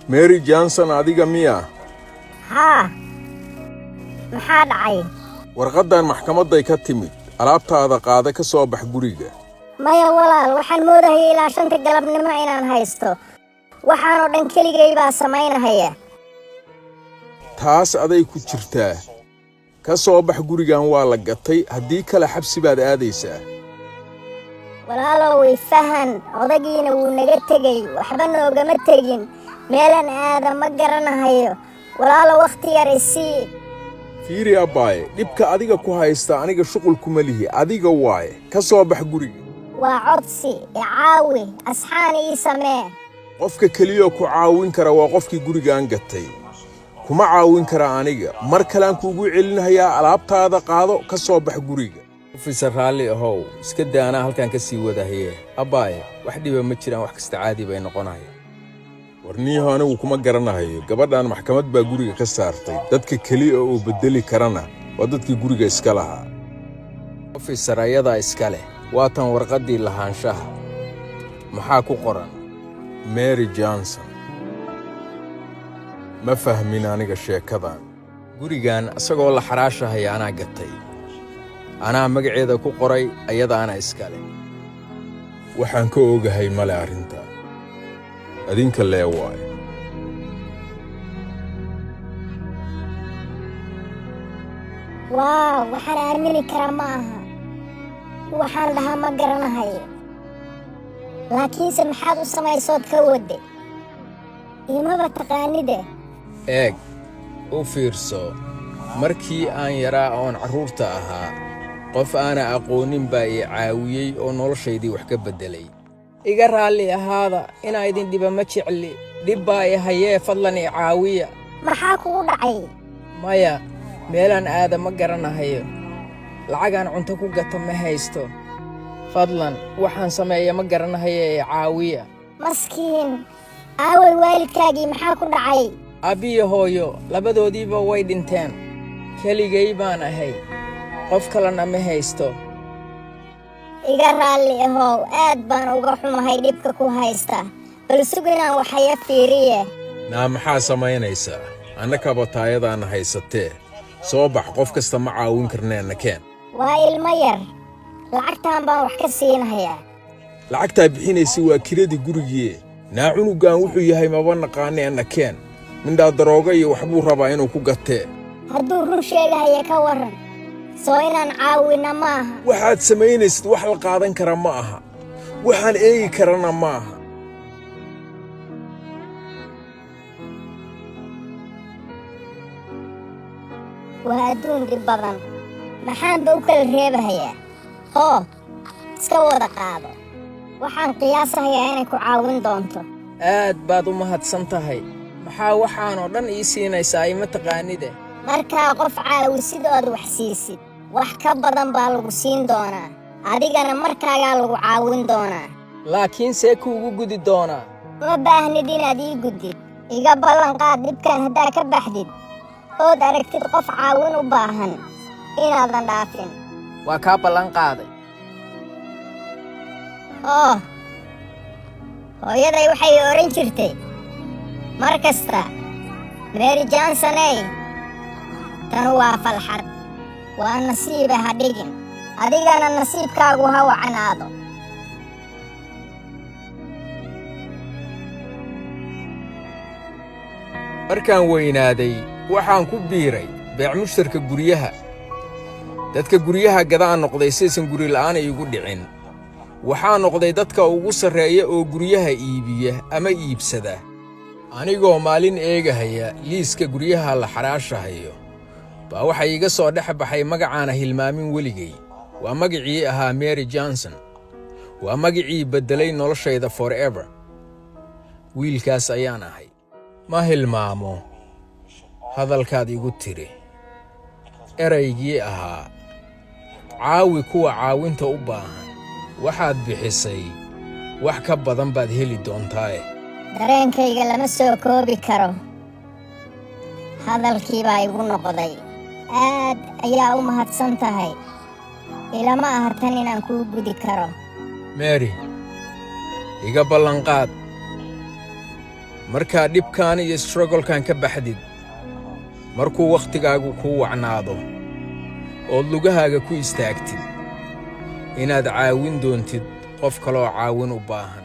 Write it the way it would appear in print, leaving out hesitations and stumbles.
Mary Johnson adiga miya? haa maxaa dhacay? warqadan maxkamadday ka timid alaabtaada qaada ka soo bax guriga. maya walaal, waxaan moodayay ilaa 5 galabnimo inaan haysto. waxaanoo dhan keligay baa samaynahaya. taas aday ku jirtaa. ka soo bax gurigan waa la gatay, haddii kale xabsi baad aadaysaa. walaalow way fahan, odagiina wuu naga tegey, waxba noogama tegin. meelan aada ma garanahayo. walaalo waqti yar isii. fiiri abbaaye, dhibka adiga ku haysta aniga shuqul kuma lihi, adiga waaye. ka soo bax guriga. waa codsi, caawi, asxaan ii samee. qofka keliya ku caawin kara waa qofkii gurigaan gatay. kuma caawin kara aniga. mar kalean kuugu celinayaa, alaabtaada qaado, ka soo bax guriga. officer raalli ahow, iska daanaa halkan ka sii wadahaye. abbaaye, wax dhiba ma jiraan, wax kasta caadi bay noqonaya. warniyaho anigu kuma garanahayo, gabadhan maxkamad baa guriga ka saartay. dadka keliya oo bedeli karana waa dadkii guriga iska lahaa. officer ayadaa iska leh, waatan warqaddii lahaanshaha. maxaa ku qoran? Mary Johnson. ma fahmin aniga sheekadan. gurigan asagoo la xaraashahaya anaa gatay. anaa magaceeda ku qoray, ayadaana iska leh. waxaan ka ogahay male arrinta. adinka lee waaye. waaw, waxaan aamini karaa ma aha. waxaan dhahaa ma garanahayo. laakiinse maxaad u samaysood ka wadde? imaba taqaanide. eeg, u fiirso. markii aan yaraa oon carruurta ahaa, qof aana aqoonin baa ii caawiyey oo noloshaydii wax ka beddelay. iga raalli ahaada, inaa idin dhiba ma jecli. dhib baa i hayee, fadlan i caawiya. maxaa kugu dhacay? maya, meelaan aada ma garanahayo. lacagaan cunto ku gata ma haysto. fadlan, waxaan sameeya ma garanahaye i caawiya. maskiin, aaway waalidkaagii maxaa ku dhacay? aabbiyo hooyo labadoodiiba way dhinteen. keligay baan ahay, qof kalena ma haysto. iga raalli ahow, aad baan uga xumahay dhibka ku haysta. bal sug inaan waxaya fiiriye. naa maxaa samaynaysaa? annakaba taayadaana haysatee. soo bax, qof kasta ma caawin karneenna keen. waa ilmo yar, lacagtaan baan wax ka siinahayaa. lacagtaa bixinaysa waa kiradii gurigii. naa cunugan wuxuu yahay maba naqaaneenna keen. mindhaa darooga iyo waxbuu rabaa inuu ku gatee. hadduu run sheegahaya ka warran, soo inaan caawinna ma aha. waxaad samaynaysid wax la qaadan kara ma aha. waxaan eegi karana ma aha. waa adduun dhib badan. maxaanba u kala reebahayaa? oo iska wada qaado. waxaan qiyaasahayaa inay ku caawin doonto. aad baad u mahadsan tahay. maxaa waxaanoo dhan ii siinaysaa ima taqaanide? markaa qof caawisid ood wax siisid, wax ka badan baa lagu siin doonaa. adigana markaagaa lagu caawin doonaa. laakiin see kuugu gudi doonaa? ma baahnid inaad ii guddid. iga ballanqaad dhibkan haddaa ka baxdid ood aragtid qof caawin u baahan inaadan dhaafin. waa kaa ballanqaaday. hooyaday waxay odhan jirtay mar kasta, Mary Johnsoney, tan waa falxad. waa nasiiba ha dhigin. adigana nasiibkaagu ha wacanaado. markaan weynaaday waxaan ku biiray beec mushtarka guryaha. dadka guryaha gadaan noqday saysan guri la'aan iigu dhicin. waxaa noqday dadka ugu sarreeya oo guryaha iibiya ama iibsada. anigoo maalin eegahaya liiska guryaha la xaraashahayo baa waxay iga soo dhex baxay magacaana hilmaamin weligay. waa magicii ahaa Mary Johnson. waa magicii beddelay noloshayda forever. wiilkaas ayaan ahay. ma hilmaamo hadalkaad igu tiri. eraygii ahaa caawi kuwa caawinta u baahan. waxaad bixisay wax ka badan baad heli doontaae. dareenkayga lama soo koobi karo. hadalkii baa igu noqday. aad ayaa u mahadsan tahay. ilama aha tan inaan kuu gudi karo. Mary, iga ballanqaad. markaa dhibkaan iyo strugglekan ka baxdid markuu wakhtigaagu kuu wacnaado ood lugahaaga ku istaagtid inaad caawin doontid qof kaloo caawin u baahan